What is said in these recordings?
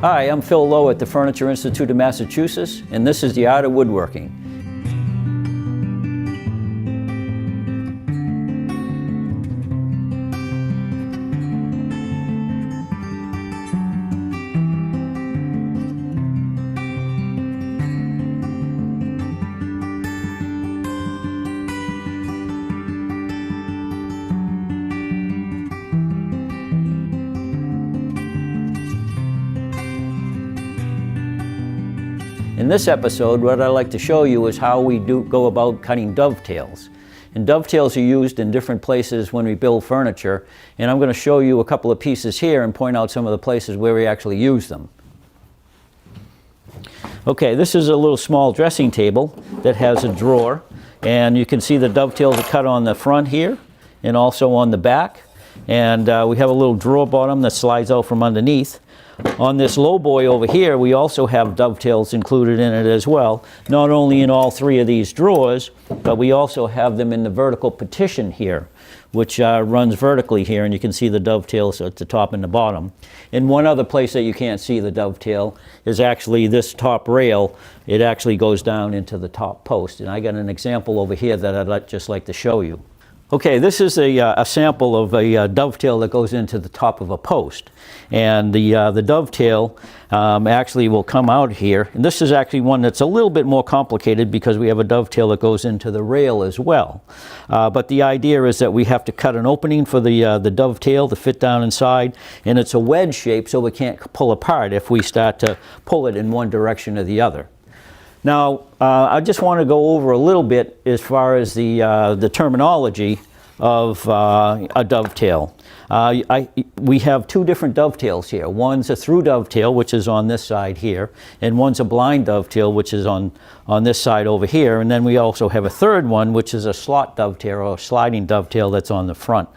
Hi, I'm Phil Lowe at the Furniture Institute of Massachusetts, and this is The Art of Woodworking. In this episode, what I'd like to show you is how we go about cutting dovetails. And dovetails are used in different places when we build furniture, and I'm going to show you a couple of pieces here and point out some of the places where we actually use them. Okay, this is a little small dressing table that has a drawer, and you can see the dovetails are cut on the front here and also on the back, and we have a little drawer bottom that slides out from underneath. On this low boy over here, we also have dovetails included in it as well, not only in all three of these drawers, but we also have them in the vertical partition here, which runs vertically here, and you can see the dovetails at the top and the bottom. And one other place that you can't see the dovetail is actually this top rail. It actually goes down into the top post, and I got an example over here that I'd just like to show you. Okay, this is a sample of a dovetail that goes into the top of a post. And the dovetail actually will come out here. And this is actually one that's a little bit more complicated because we have a dovetail that goes into the rail as well. But the idea is that we have to cut an opening for the dovetail to fit down inside. And it's a wedge shape, so we can't pull apart if we start to pull it in one direction or the other. Now, I just want to go over a little bit as far as the terminology of a dovetail. We have two different dovetails here. One's a through dovetail, which is on this side here, and one's a blind dovetail, which is on this side over here. And then we also have a third one, which is a slot dovetail or sliding dovetail that's on the front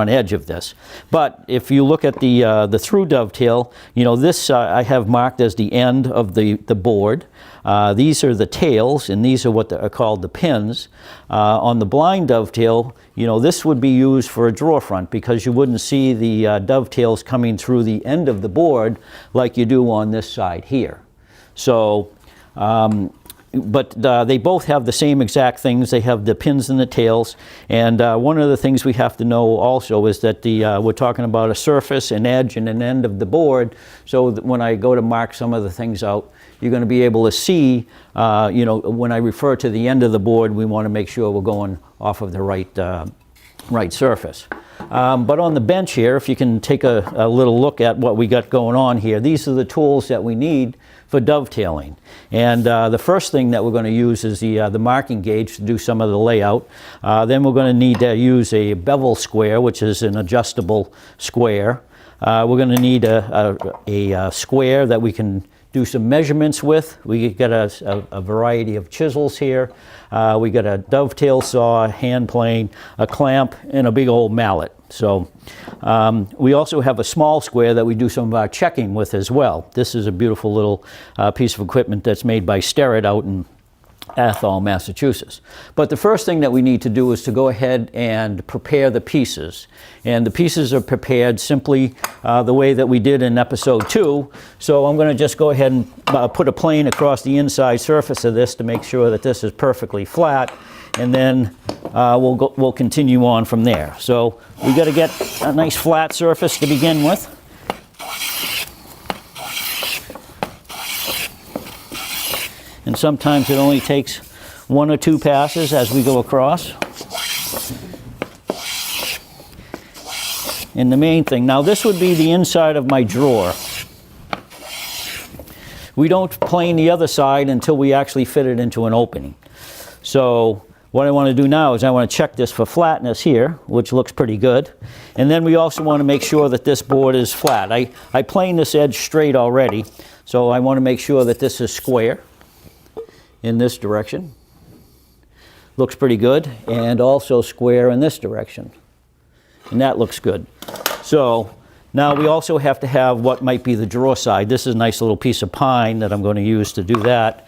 edge of this. But if you look at the through dovetail, you know, this I have marked as the end of the board. These are the tails, and these are what are called the pins. On the blind dovetail, you know, this would be used for a drawer front because you wouldn't see the dovetails coming through the end of the board like you do on this side here. So, but they both have the same exact things. They have the pins and the tails. And one of the things we have to know also is that we're talking about a surface, an edge, and an end of the board. So that when I go to mark some of the things out, you're going to be able to see, you know, when I refer to the end of the board, we want to make sure we're going off of the right surface. But on the bench here, if you can take a little look at what we got going on here, these are the tools that we need for dovetailing. And the first thing that we're going to use is the marking gauge to do some of the layout. Then we're going to need to use a bevel square, which is an adjustable square. We're going to need a square that we can do some measurements with. We got a variety of chisels here. We got a dovetail saw, hand plane, a clamp, and a big old mallet. So we also have a small square that we do some of our checking with as well. This is a beautiful little piece of equipment that's made by Sterrett out in Athol, Massachusetts. But the first thing that we need to do is to go ahead and prepare the pieces. And the pieces are prepared simply the way that we did in episode 2. So I'm going to just go ahead and put a plane across the inside surface of this to make sure that this is perfectly flat. And then we'll continue on from there. So we got to get a nice flat surface to begin with. And sometimes it only takes 1 or 2 passes as we go across. And the main thing, now this would be the inside of my drawer. We don't plane the other side until we actually fit it into an opening. So what I want to do now is I want to check this for flatness here, which looks pretty good. And then we also want to make sure that this board is flat. I planed this edge straight already, so I want to make sure that this is square in this direction. Looks pretty good. And also square in this direction. And that looks good. So now we also have to have what might be the drawer side. This is a nice little piece of pine that I'm going to use to do that.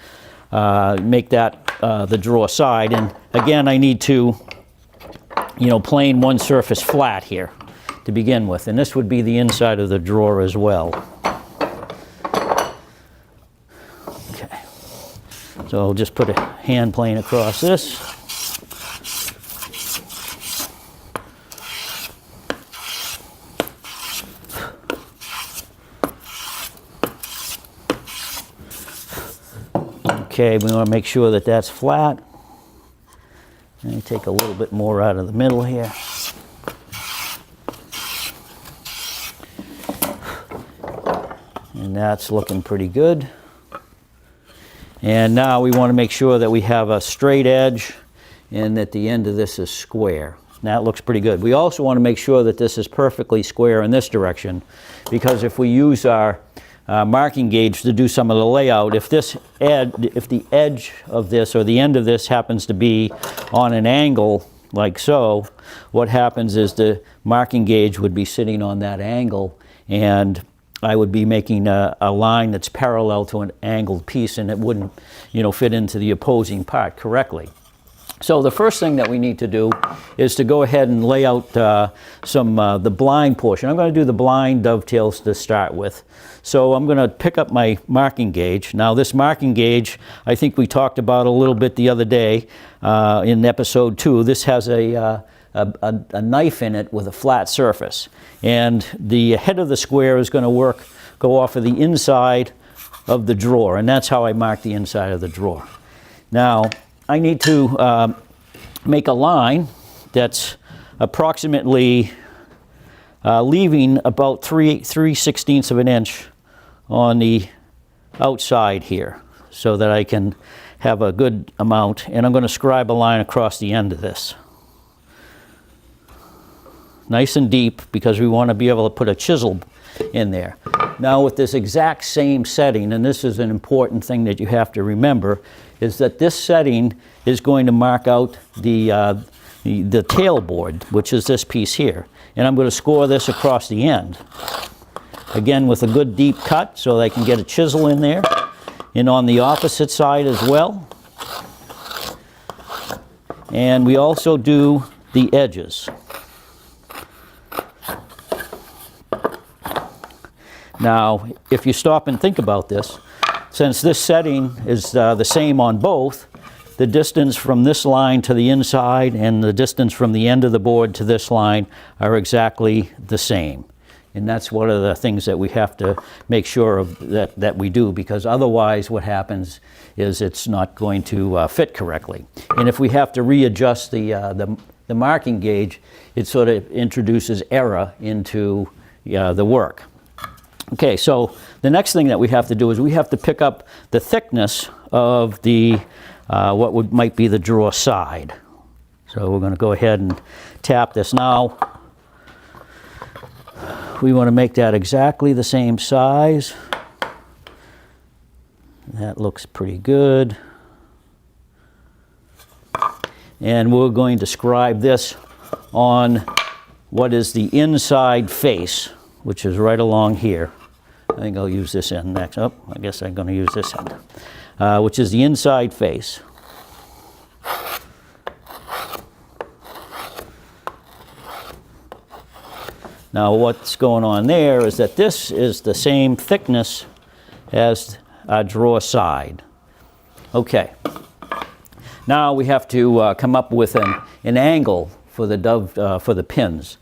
Make that the drawer side. And again, I need to, you know, plane one surface flat here to begin with. And this would be the inside of the drawer as well. So I'll just put a hand plane across this. Okay, we want to make sure that that's flat. Let me take a little bit more out of the middle here. And that's looking pretty good. And now we want to make sure that we have a straight edge and that the end of this is square. That looks pretty good. We also want to make sure that this is perfectly square in this direction, because if we use our marking gauge to do some of the layout, if the edge of this or the end of this happens to be on an angle like so, what happens is the marking gauge would be sitting on that angle, and I would be making a line that's parallel to an angled piece, and it wouldn't, fit into the opposing part correctly. So the first thing that we need to do is to go ahead and lay out the blind portion. I'm going to do the blind dovetails to start with. So I'm going to pick up my marking gauge. Now this marking gauge, I think we talked about a little bit the other day in episode 2. This has a knife in it with a flat surface. And the head of the square is going to go off of the inside of the drawer. And that's how I mark the inside of the drawer. Now, I need to make a line that's approximately leaving about 3/16 of an inch on the outside here, so that I can have a good amount. And I'm going to scribe a line across the end of this. Nice and deep, because we want to be able to put a chisel in there. Now with this exact same setting, and this is an important thing that you have to remember, is that this setting is going to mark out the tailboard, which is this piece here. And I'm going to score this across the end. Again, with a good deep cut, so that I can get a chisel in there. And on the opposite side as well. And we also do the edges. Now, if you stop and think about this, since this setting is the same on both, the distance from this line to the inside and the distance from the end of the board to this line are exactly the same. And that's one of the things that we have to make sure of that we do, because otherwise what happens is it's not going to fit correctly. And if we have to readjust the marking gauge, it sort of introduces error into the work. Okay, so the next thing that we have to do is we have to pick up the thickness of the might be the drawer side. So we're going to go ahead and tap this now. We want to make that exactly the same size. That looks pretty good. And we're going to scribe this on what is the inside face, which is right along here. I think I'll use this end next. Oh, I guess I'm going to use this end, which is the inside face. Now what's going on there is that this is the same thickness as our drawer side. Okay. Now we have to come up with an angle for the pins.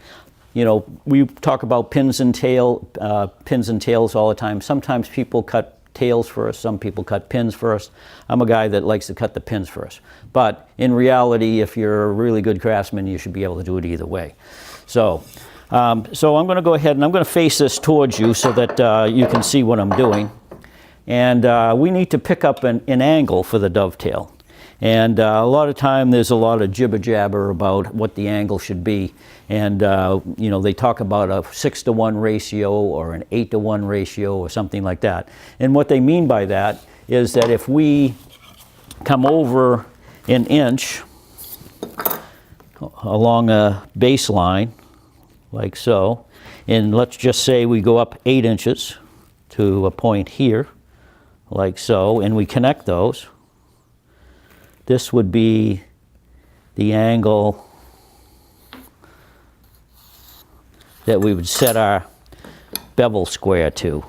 We talk about pins and tails all the time. Sometimes people cut tails first, some people cut pins first. I'm a guy that likes to cut the pins first. But in reality, if you're a really good craftsman, you should be able to do it either way. So I'm going to go ahead and I'm going to face this towards you so that you can see what I'm doing. And we need to pick up an angle for the dovetail. And a lot of time there's a lot of jibber-jabber about what the angle should be. And they talk about a 6-to-1 ratio or an 8-to-1 ratio or something like that. And what they mean by that is that if we come over an inch along a baseline, like so, and let's just say we go up 8 inches to a point here, like so, and we connect those, this would be the angle that we would set our bevel square to,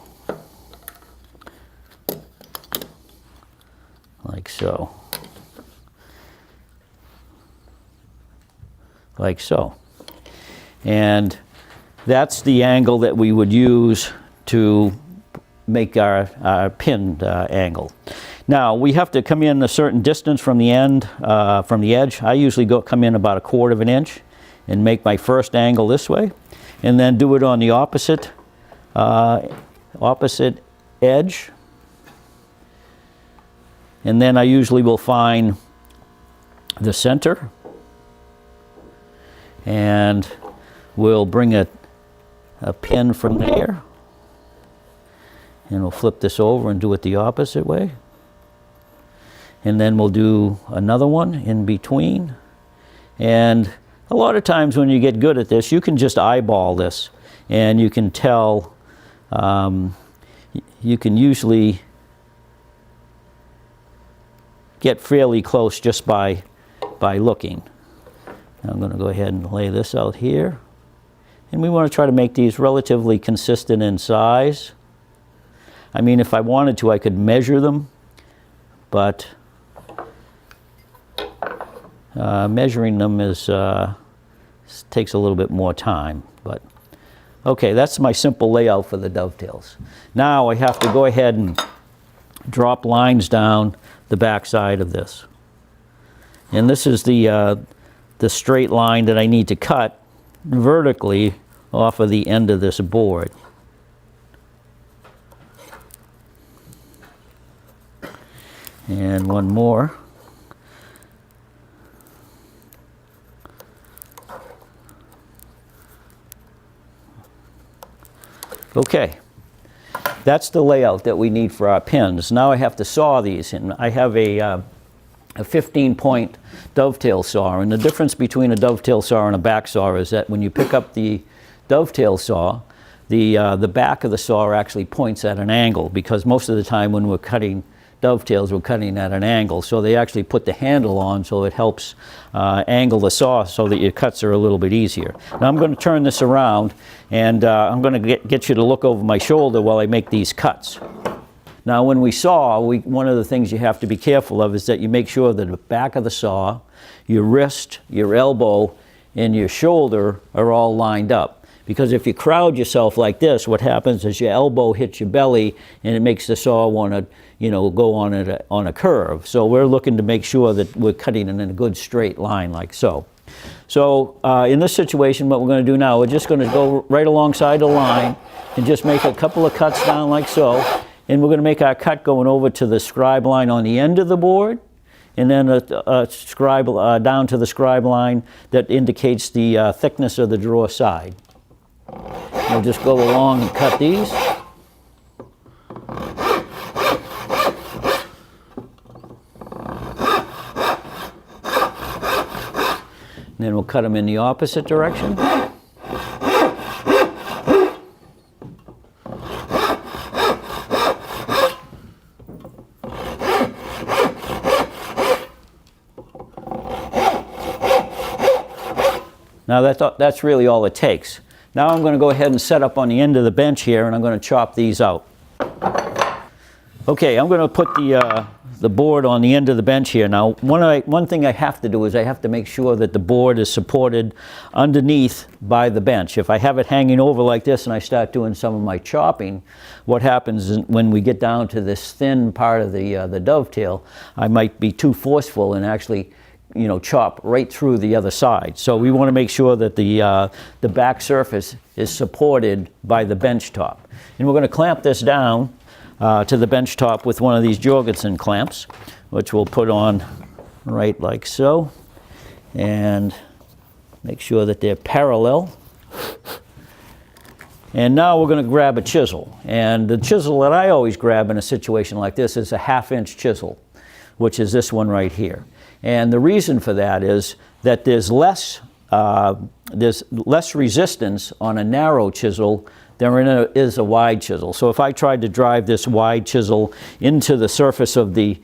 like so. Like so. And that's the angle that we would use to make our pinned angle. Now we have to come in a certain distance from the end, from the edge. I usually come in about 1/4 of an inch and make my first angle this way, and then do it on the opposite edge. And then I usually will find the center, and we'll bring a pin from there, and we'll flip this over and do it the opposite way. And then we'll do another one in between. And a lot of times when you get good at this, you can just eyeball this, and you can tell, you can usually get fairly close just by looking. I'm going to go ahead and lay this out here. And we want to try to make these relatively consistent in size. I mean, if I wanted to, I could measure them, but measuring them takes a little bit more time. But okay, that's my simple layout for the dovetails. Now I have to go ahead and drop lines down the back side of this. And this is the straight line that I need to cut vertically off of the end of this board. And one more. Okay, that's the layout that we need for our pins. Now I have to saw these, and I have a 15-point dovetail saw, and the difference between a dovetail saw and a back saw is that when you pick up the dovetail saw, the back of the saw actually points at an angle, because most of the time when we're cutting dovetails, we're cutting at an angle. So they actually put the handle on so it helps angle the saw so that your cuts are a little bit easier. Now I'm going to turn this around, and I'm going to get you to look over my shoulder while I make these cuts. Now when we saw, one of the things you have to be careful of is that you make sure that the back of the saw, your wrist, your elbow, and your shoulder are all lined up. Because if you crowd yourself like this, what happens is your elbow hits your belly, and it makes the saw want to, go on a curve. So we're looking to make sure that we're cutting in a good straight line like so. So in this situation, what we're going to do now, we're just going to go right alongside the line and just make a couple of cuts down like so. And we're going to make our cut going over to the scribe line on the end of the board, and then a scribe down to the scribe line that indicates the thickness of the drawer side. We'll just go along and cut these. And then we'll cut them in the opposite direction. Now that's really all it takes. Now I'm going to go ahead and set up on the end of the bench here, and I'm going to chop these out. Okay, I'm going to put the board on the end of the bench here. Now one thing I have to do is I have to make sure that the board is supported underneath by the bench. If I have it hanging over like this and I start doing some of my chopping, what happens is when we get down to this thin part of the dovetail, I might be too forceful and actually chop right through the other side. So we want to make sure that the back surface is supported by the bench top. And we're going to clamp this down to the bench top with one of these Jorgensen clamps, which we'll put on right like so, and make sure that they're parallel. And now we're going to grab a chisel. And the chisel that I always grab in a situation like this is a 1/2-inch chisel, which is this one right here. And the reason for that is that there's less resistance on a narrow chisel than is a wide chisel. So if I tried to drive this wide chisel into the surface of the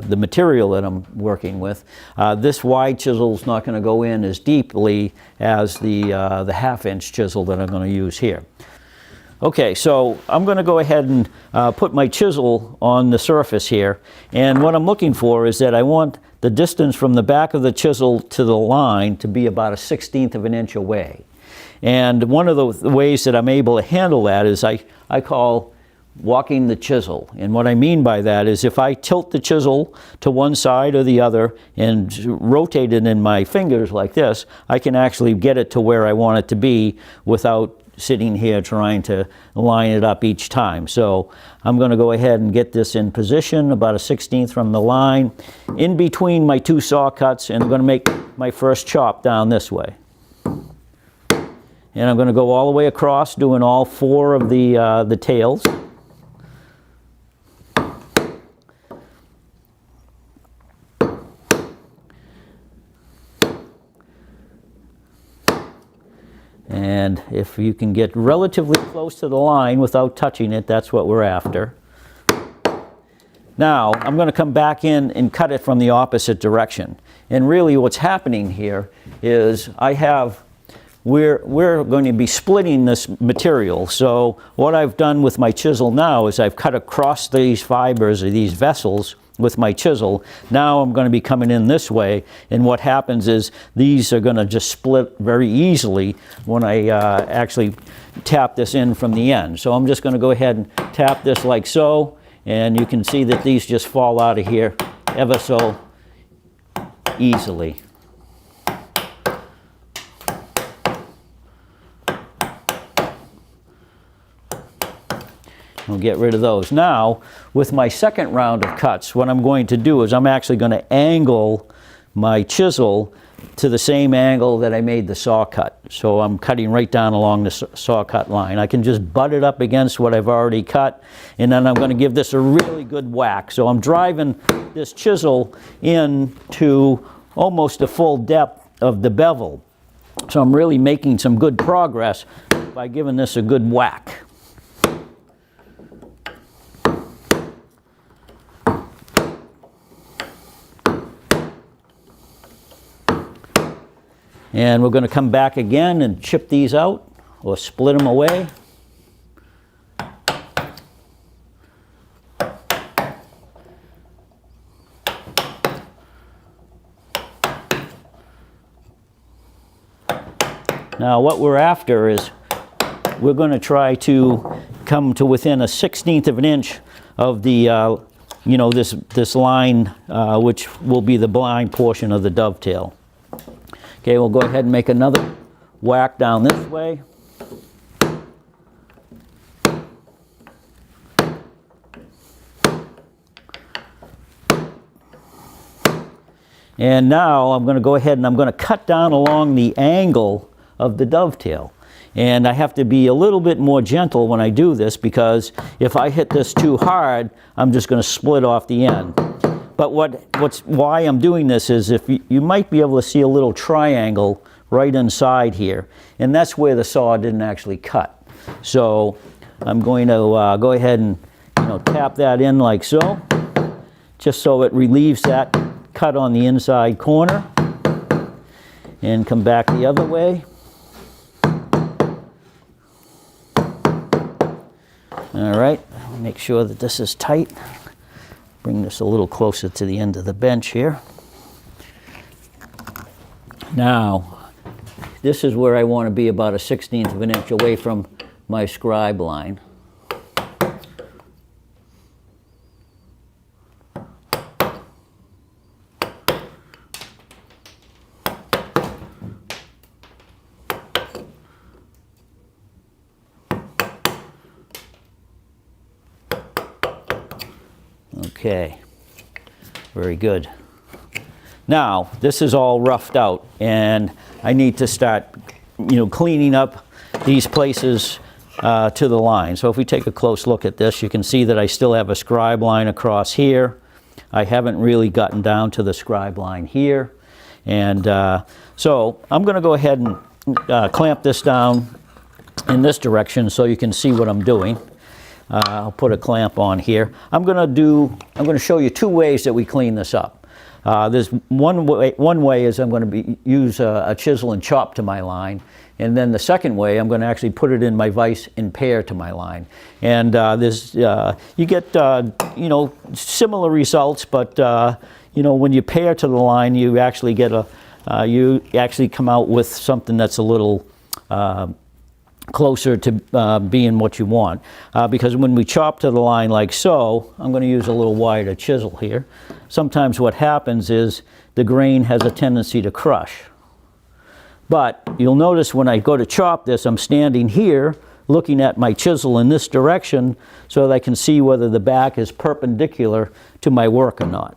material that I'm working with, this wide chisel is not going to go in as deeply as the 1/2-inch chisel that I'm going to use here. Okay, so I'm going to go ahead and put my chisel on the surface here, and what I'm looking for is that I want the distance from the back of the chisel to the line to be about 1/16 of an inch away. And one of the ways that I'm able to handle that is I call walking the chisel. And what I mean by that is if I tilt the chisel to one side or the other and rotate it in my fingers like this, I can actually get it to where I want it to be without sitting here trying to line it up each time. So I'm going to go ahead and get this in position about 1/16 from the line in between my two saw cuts, and I'm going to make my first chop down this way. And I'm going to go all the way across, doing all 4 of the tails. And if you can get relatively close to the line without touching it, that's what we're after. Now, I'm going to come back in and cut it from the opposite direction. And really what's happening here is we're going to be splitting this material. So what I've done with my chisel now is I've cut across these fibers or these vessels with my chisel. Now I'm going to be coming in this way, and what happens is these are going to just split very easily when I actually tap this in from the end. So I'm just going to go ahead and tap this like so, and you can see that these just fall out of here ever so easily. We'll get rid of those. Now, with my second round of cuts, what I'm going to do is I'm actually going to angle my chisel to the same angle that I made the saw cut. So I'm cutting right down along the saw cut line. I can just butt it up against what I've already cut, and then I'm going to give this a really good whack. So I'm driving this chisel in to almost the full depth of the bevel. So I'm really making some good progress by giving this a good whack. And we're going to come back again and chip these out or split them away. Now what we're after is we're going to try to come to within 1/16 of an inch of the this line, which will be the blind portion of the dovetail. Okay, we'll go ahead and make another whack down this way. And now I'm going to go ahead and I'm going to cut down along the angle of the dovetail. And I have to be a little bit more gentle when I do this, because if I hit this too hard, I'm just going to split off the end. But why I'm doing this is if you might be able to see a little triangle right inside here, and that's where the saw didn't actually cut. So I'm going to go ahead and tap that in like so, just so it relieves that cut on the inside corner, and come back the other way. All right, make sure that this is tight. Bring this a little closer to the end of the bench here. Now, this is where I want to be about 1/16 of an inch away from my scribe line. Okay, very good. Now, this is all roughed out, and I need to start, cleaning up these places to the line. So if we take a close look at this, you can see that I still have a scribe line across here. I haven't really gotten down to the scribe line here. And so I'm going to go ahead and clamp this down in this direction so you can see what I'm doing. I'll put a clamp on here. I'm going to show you 2 ways that we clean this up. There's one way is I'm going to use a chisel and chop to my line, And then the second way, I'm going to actually put it in my vise and pair to my line. And you get, you know, similar results, but, you know, when you pair to the line, you actually get you actually come out with something that's a little closer to being what you want. Because when we chop to the line like so, I'm going to use a little wider chisel here. Sometimes what happens is the grain has a tendency to crush. But you'll notice when I go to chop this, I'm standing here looking at my chisel in this direction so that I can see whether the back is perpendicular to my work or not.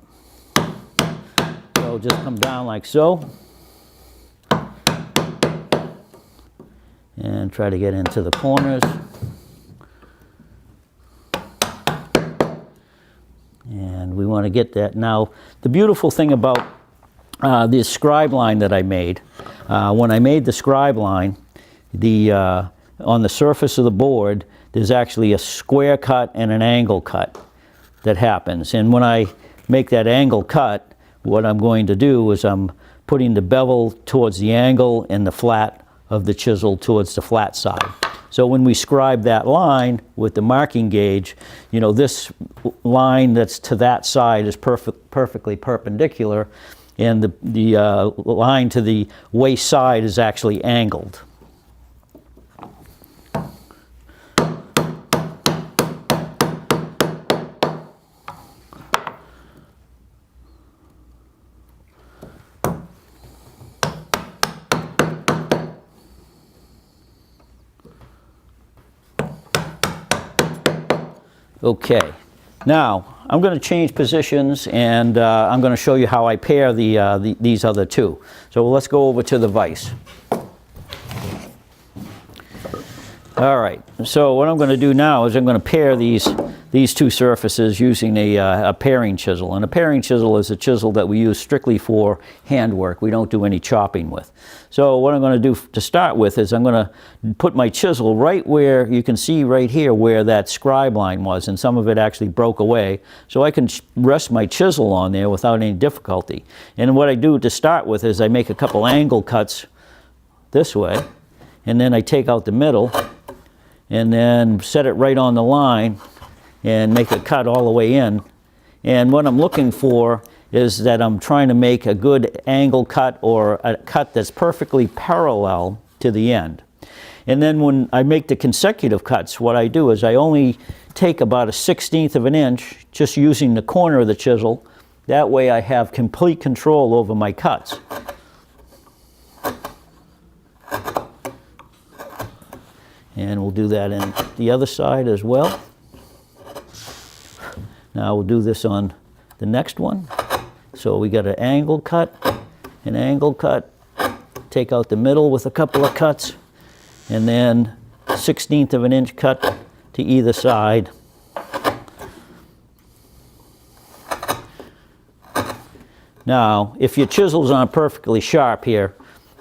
So just come down like so. And try to get into the corners. And we want to get that. Now, the beautiful thing about this scribe line that I made, when I made the scribe line, on the surface of the board, there's actually a square cut and an angle cut that happens. And when I make that angle cut, what I'm going to do is I'm putting the bevel towards the angle and the flat of the chisel towards the flat side. So when we scribe that line with the marking gauge, you know, this line that's to that side is perfectly perpendicular, and the line to the waist side is actually angled. Okay, now I'm going to change positions, and I'm going to show you how I pair these other two. So let's go over to the vise. All right, so what I'm going to do now is I'm going to pair these two surfaces using a pairing chisel. And a pairing chisel is a chisel that we use strictly for handwork. We don't do any chopping with. So what I'm going to do to start with is I'm going to put my chisel right where you can see right here where that scribe line was, and some of it actually broke away. So I can rest my chisel on there without any difficulty. And what I do to start with is I make a couple angle cuts this way, and then I take out the middle and then set it right on the line and make a cut all the way in. And what I'm looking for is that I'm trying to make a good angle cut, or a cut that's perfectly parallel to the end. And then when I make the consecutive cuts, what I do is I only take about 1/16 of an inch, just using the corner of the chisel. That way I have complete control over my cuts. And we'll do that in the other side as well. Now we'll do this on the next one. So we got an angle cut, take out the middle with a couple of cuts, and then 1/16 of an inch cut to either side. Now, if your chisels aren't perfectly sharp here,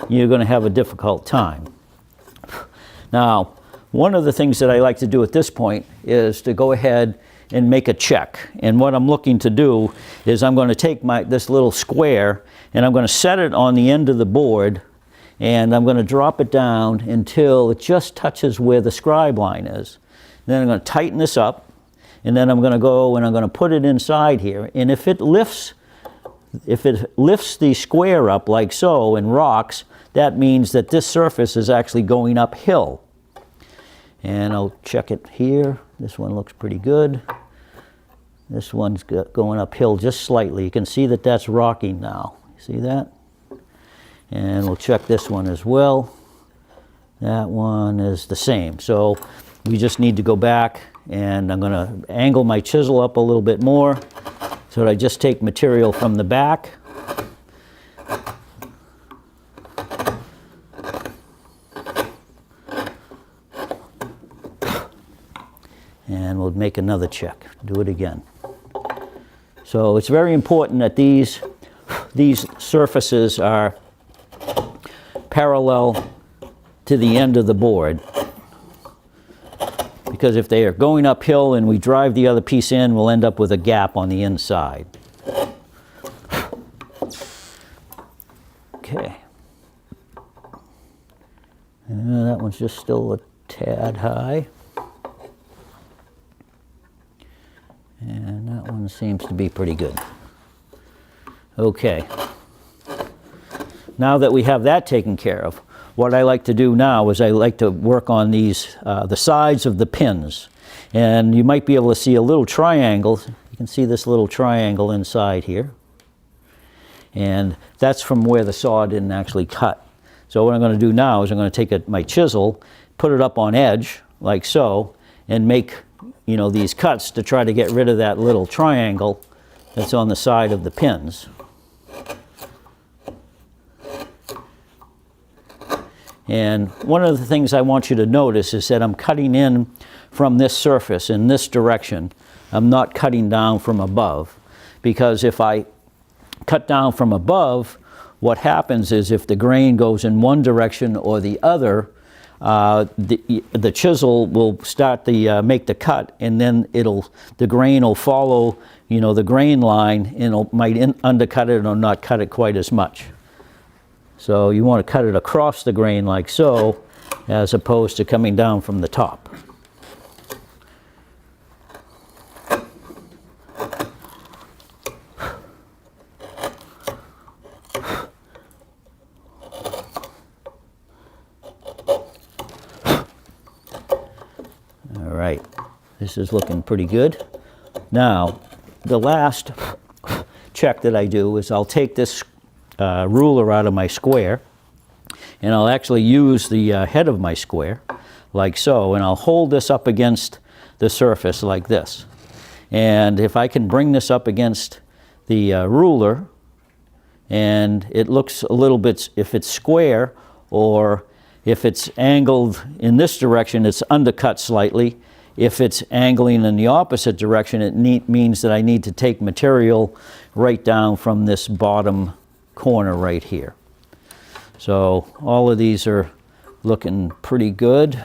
you're going to have a difficult time. Now, one of the things that I like to do at this point is to go ahead and make a check. And what I'm looking to do is I'm going to take this little square, and I'm going to set it on the end of the board, and I'm going to drop it down until it just touches where the scribe line is. Then I'm going to tighten this up, and then I'm going to go and I'm going to put it inside here. And if it lifts the square up like so and rocks, that means that this surface is actually going uphill. And I'll check it here. This one looks pretty good. This one's going uphill just slightly. You can see that that's rocking now. See that? And we'll check this one as well. That one is the same. So we just need to go back, and I'm going to angle my chisel up a little bit more so that I just take material from the back. And we'll make another check. Do it again. So it's very important that these surfaces are parallel to the end of the board. Because if they are going uphill and we drive the other piece in, we'll end up with a gap on the inside. Okay. one's just still a tad high. And that one seems to be pretty good. Okay. Now that we have that taken care of, what I like to do now is I like to work on these, the sides of the pins. And you might be able to see a little triangle. You can see this little triangle inside here. And that's from where the saw didn't actually cut. So what I'm going to do now is I'm going to take my chisel, put it up on edge, like so, and make, you know, these cuts to try to get rid of that little triangle that's on the side of the pins. And one of the things I want you to notice is that I'm cutting in from this surface in this direction. I'm not cutting down from above, because if I cut down from above, what happens is if the grain goes in one direction or the other, the chisel will start to make the cut, and then the grain will follow, you know, the grain line, and it might undercut it or not cut it quite as much. So you want to cut it across the grain like so, as opposed to coming down from the top. All right, this is looking pretty good. Now, the last check that I do is I'll take this ruler out of my square, and I'll actually use the head of my square like so, and I'll hold this up against the surface like this. And if I can bring this up against the ruler, and it looks a little bit, if it's square or if it's angled in this direction, it's undercut slightly. If it's angling in the opposite direction, it means that I need to take material right down from this bottom corner right here. So all of these are looking pretty good,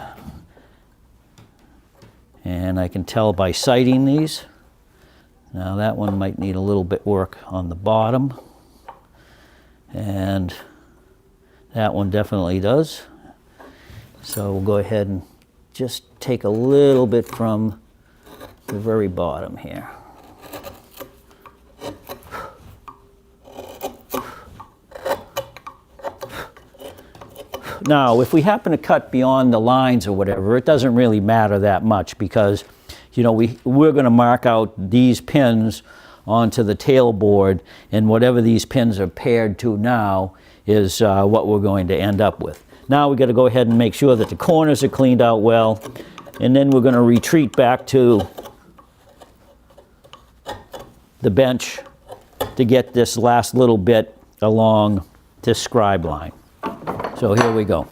and I can tell by sighting these. Now that one might need a little bit work on the bottom, and that one definitely does. So we'll go ahead and just take a little bit from the very bottom here. Now, if we happen to cut beyond the lines or whatever, it doesn't really matter that much, because, you know, we're going to mark out these pins onto the tailboard, and whatever these pins are paired to now is what we're going to end up with. Now we've got to go ahead and make sure that the corners are cleaned out well, and then we're going to retreat back to the bench to get this last little bit along this scribe line. So here we go.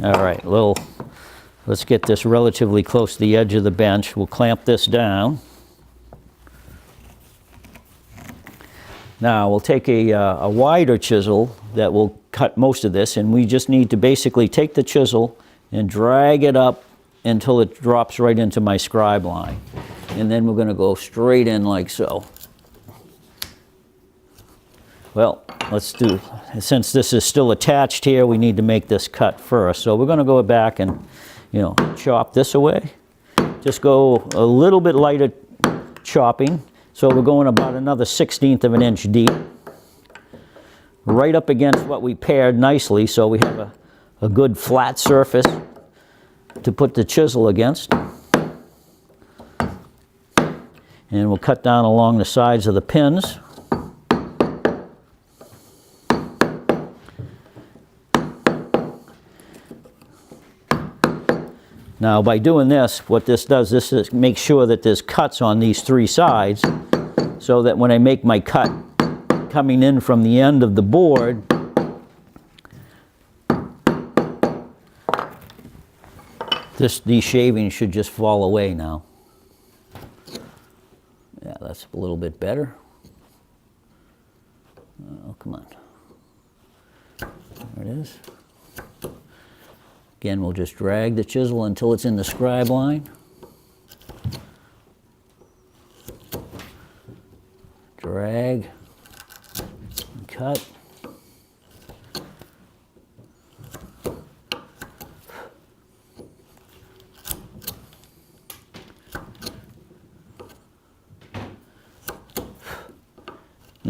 All right, let's get this relatively close to the edge of the bench. We'll clamp this down. Now we'll take a wider chisel that will cut most of this, and we just need to basically take the chisel and drag it up until it drops right into my scribe line. And then we're going to go straight in like so. Well, since this is still attached here, we need to make this cut first. So we're going to go back and, you know, chop this away. Just go a little bit lighter chopping. So we're going about another 1/16 of an inch deep, right up against what we paired nicely, so we have a good flat surface to put the chisel against. And we'll cut down along the sides of the pins. Now, by doing this, what this does, this is make sure that there's cuts on these three sides, so that when I make my cut coming in from the end of the board, these shavings should just fall away now. Yeah, that's a little bit better. Oh, come on. There it is. Again, we'll just drag the chisel until it's in the scribe line. Drag, and cut.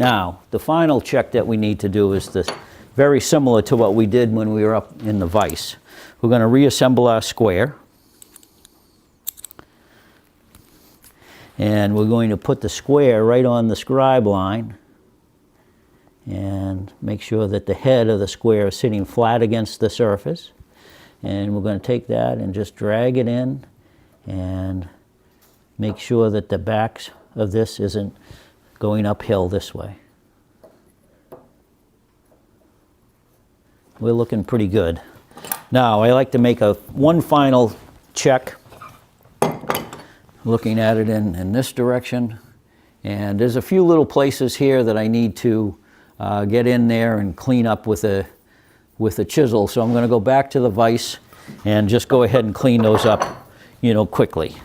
Now, the final check that we need to do is this, very similar to what we did when we were up in the vise. We're going to reassemble our square. And we're going to put the square right on the scribe line and make sure that the head of the square is sitting flat against the surface. And we're going to take that and just drag it in and make sure that the back of this isn't going uphill this way. We're looking pretty good. Now, I like to make one final check, looking at it in this direction. And there's a few little places here that I need to get in there and clean up with a chisel. So I'm going to go back to the vise and just go ahead and clean those up, quickly.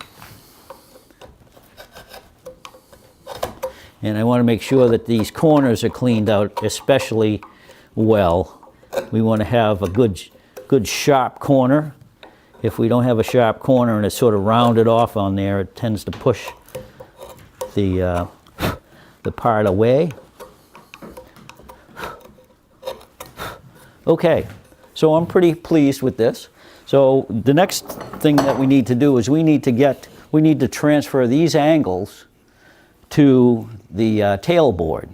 And I want to make sure that these corners are cleaned out especially well. We want to have a good sharp corner. If we don't have a sharp corner and it's sort of rounded off on there, it tends to push the part away. Okay, so I'm pretty pleased with this. So the next thing that we need to do is we need to transfer these angles to the tail board.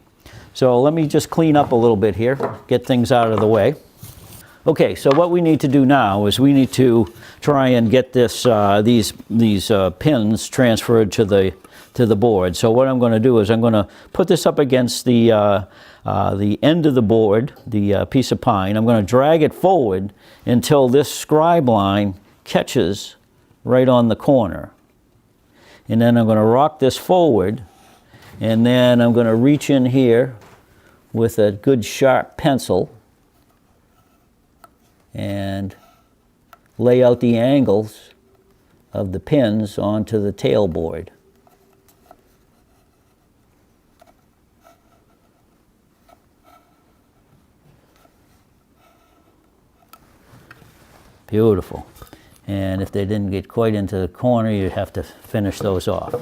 So let me just clean up a little bit here, get things out of the way. Okay, so what we need to do now is we need to try and get this these pins transferred to the board. So what I'm going to do is I'm going to put this up against the end of the board, the piece of pine. I'm going to drag it forward until this scribe line catches right on the corner. And then I'm going to rock this forward, and then I'm going to reach in here with a good sharp pencil and lay out the angles of the pins onto the tail board. Beautiful. And if they didn't get quite into the corner, you have to finish those off.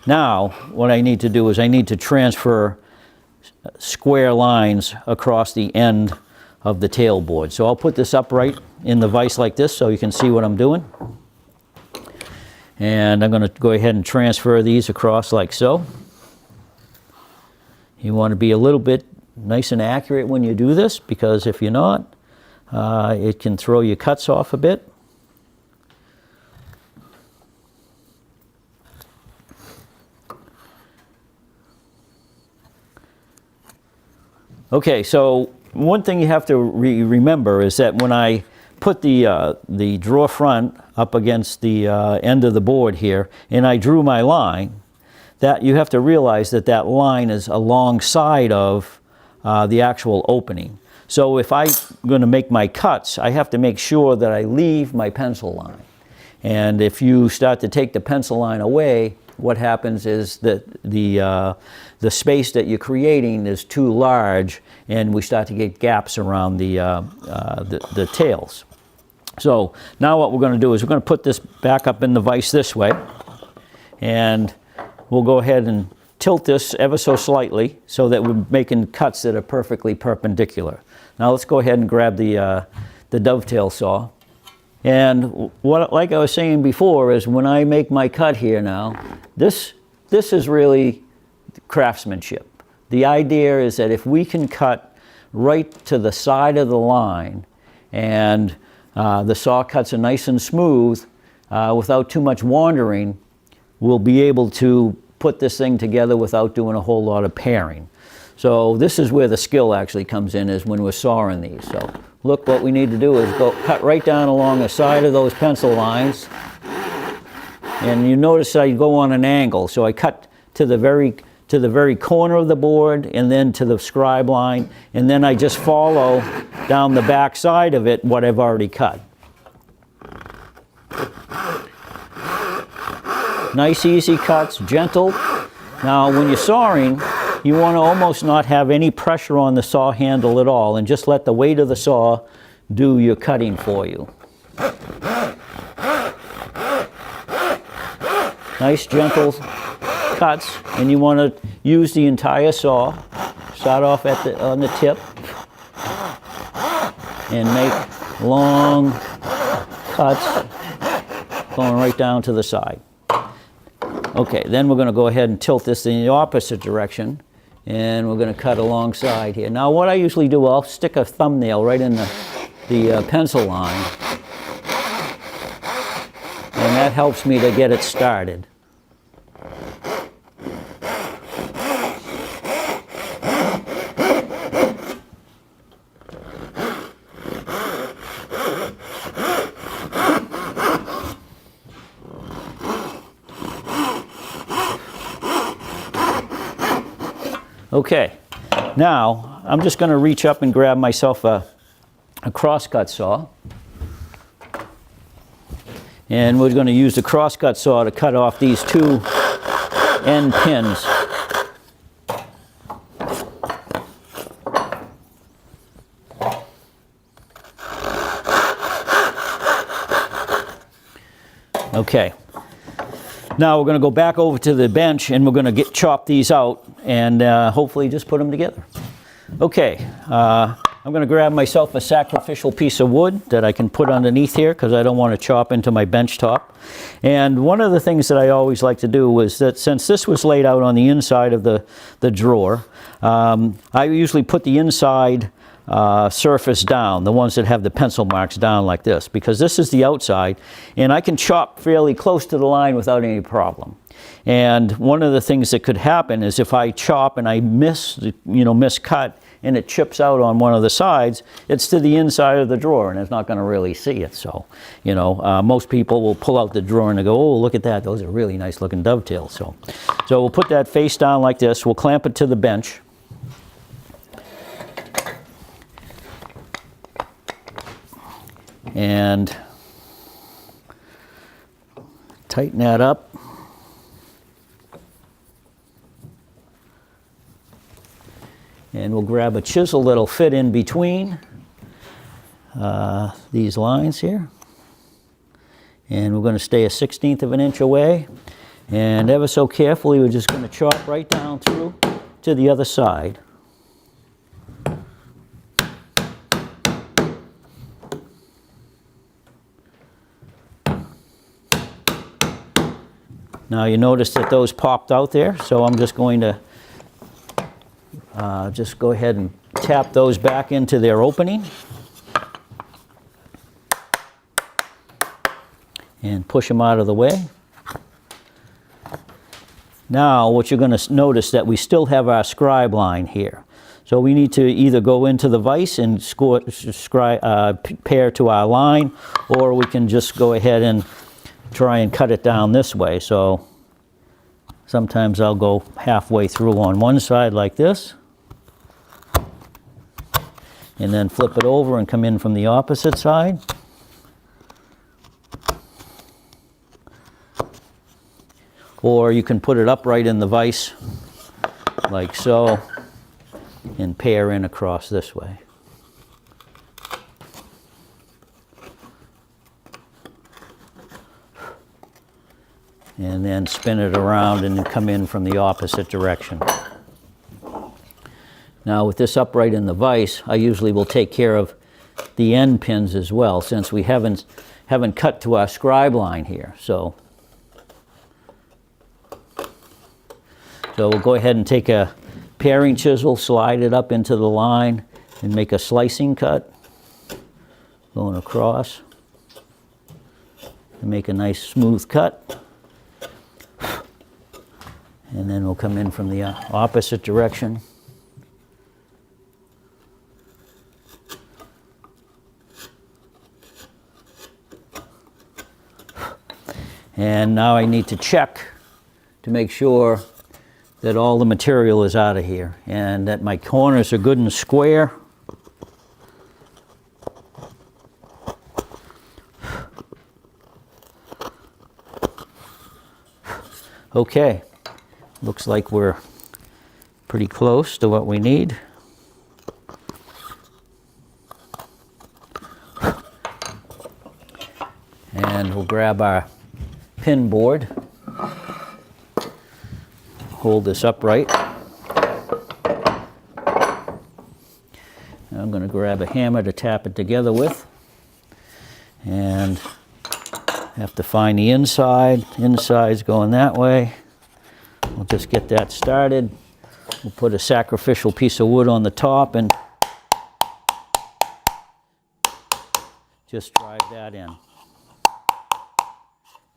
Now, what I need to do is I need to transfer square lines across the end of the tail board. So I'll put this upright in the vise like this so you can see what I'm doing. And I'm going to go ahead and transfer these across like so. You want to be a little bit nice and accurate when you do this, because if you're not, it can throw your cuts off a bit. Okay, so one thing you have to remember is that when I put the drawer front up against the end of the board here, and I drew my line, that you have to realize that that line is alongside of the actual opening. So if I'm going to make my cuts, I have to make sure that I leave my pencil line. And if you start to take the pencil line away, what happens is that the space that you're creating is too large, and we start to get gaps around the tails. So now what we're going to do is we're going to put this back up in the vise this way, and we'll go ahead and tilt this ever so slightly so that we're making cuts that are perfectly perpendicular. Now let's go ahead and grab the dovetail saw. And what, like I was saying before, is when I make my cut here now, this is really craftsmanship. The idea is that if we can cut right to the side of the line, and the saw cuts are nice and smooth without too much wandering, we'll be able to put this thing together without doing a whole lot of paring. So this is where the skill actually comes in, is when we're sawing these. So look, what we need to do is go cut right down along the side of those pencil lines. And you notice I go on an angle. So I cut to the very corner of the board, and then to the scribe line, and then I just follow down the back side of it what I've already cut. Nice easy cuts, gentle. Now when you're sawing, you want to almost not have any pressure on the saw handle at all, and just let the weight of the saw do your cutting for you. Nice gentle cuts, and you want to use the entire saw. start off on the tip and make long cuts going right down to the side. Okay, then we're going to go ahead and tilt this in the opposite direction, and we're going to cut alongside here. Now what I usually do, I'll stick a thumbnail right in the pencil line, and that helps me to get it started. Okay, now I'm just going to reach up and grab myself a crosscut saw, and we're going to use the crosscut saw to cut off these two end pins. Okay. Now we're going to go back over to the bench and we're going to chop these out and hopefully just put them together. Okay, I'm going to grab myself a sacrificial piece of wood that I can put underneath here because I don't want to chop into my bench top. And one of the things that I always like to do was that since this was laid out on the inside of the drawer, I usually put the inside surface down, the ones that have the pencil marks down like this, because this is the outside and I can chop fairly close to the line without any problem. And one of the things that could happen is if I chop and I miscut and it chips out on one of the sides, it's to the inside of the drawer and it's not going to really see it. So, most people will pull out the drawer and they go, oh, look at that, those are really nice looking dovetails. So we'll put that face down like this, we'll clamp it to the bench. And tighten that up. And we'll grab a chisel that'll fit in between these lines here. And we're going to stay a 1/16 of an inch away. And ever so carefully, we're just going to chop right down through to the other side. Now you notice that those popped out there, so I'm just going to just go ahead and tap those back into their opening and push them out of the way. Now what you're going to notice that we still have our scribe line here. So we need to either go into the vise and pair to our line, or we can just go ahead and try and cut it down this way. So sometimes I'll go halfway through on one side like this and then flip it over and come in from the opposite side. Or you can put it upright in the vise like so and pair in across this way. And then spin it around and then come in from the opposite direction. Now with this upright in the vise, I usually will take care of the end pins as well, since we haven't cut to our scribe line here. So we'll go ahead and take a paring chisel, slide it up into the line and make a slicing cut going across and make a nice smooth cut. And then we'll come in from the opposite direction. And now I need to check to make sure that all the material is out of here and that my corners are good and square. Okay. Looks like we're pretty close to what we need. And we'll grab our pin board, hold this upright, I'm going to grab a hammer to tap it together with. And have to find the inside. Inside's going that way. We'll just get that started. We'll put a sacrificial piece of wood on the top and just drive that in.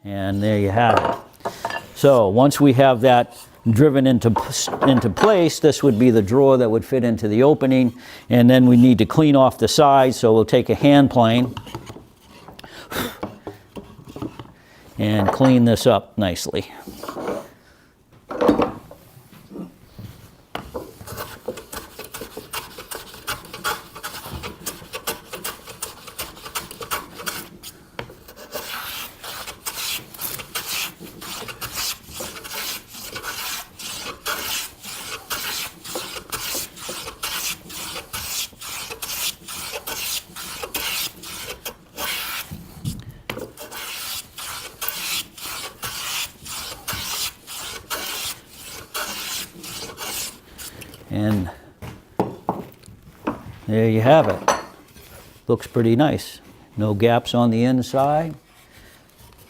And there you have it. So once we have that driven into place, this would be the drawer that would fit into the opening, and then we need to clean off the sides, so we'll take a hand plane and clean this up nicely. And there you have it. Looks pretty nice. No gaps on the inside.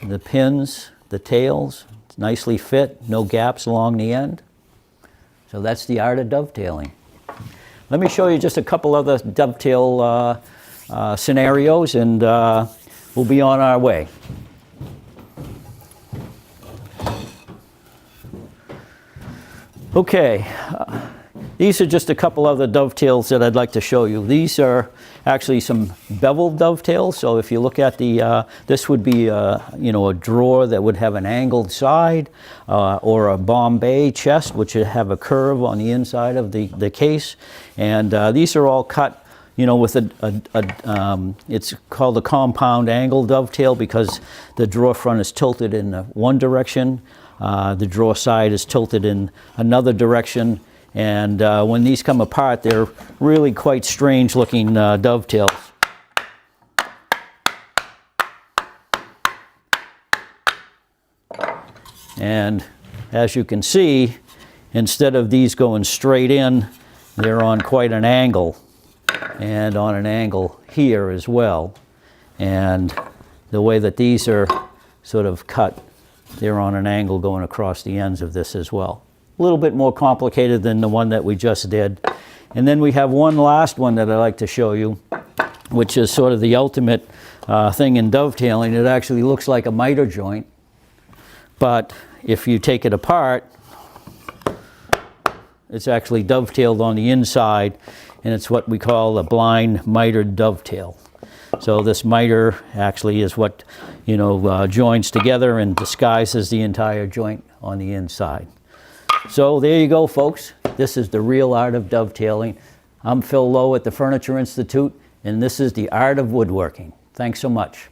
The pins, the tails, nicely fit. No gaps along the end. So that's the art of dovetailing. Let me show you just a couple other dovetail scenarios, and we'll be on our way. Okay. These are just a couple other dovetails that I'd like to show you. These are actually some beveled dovetails. So if you look at the, this would be you know, a drawer that would have an angled side, or a Bombay chest, which would have a curve on the inside of the case. And these are all cut, you know, with it's called a compound angle dovetail because the drawer front is tilted in one direction, the drawer side is tilted in another direction. And when these come apart, they're really quite strange looking dovetails. And as you can see, instead of these going straight in, they're on quite an angle, and on an angle here as well. And the way that these are sort of cut, they're on an angle going across the ends of this as well. A little bit more complicated than the one that we just did. And then we have one last one that I'd like to show you, which is sort of the ultimate thing in dovetailing. It actually looks like a miter joint, but if you take it apart, it's actually dovetailed on the inside, and it's what we call a blind mitered dovetail. So this miter actually is what, you know, joins together and disguises the entire joint on the inside. So there you go, folks. This is the real art of dovetailing. I'm Phil Lowe at the Furniture Institute, and this is the art of woodworking. Thanks so much.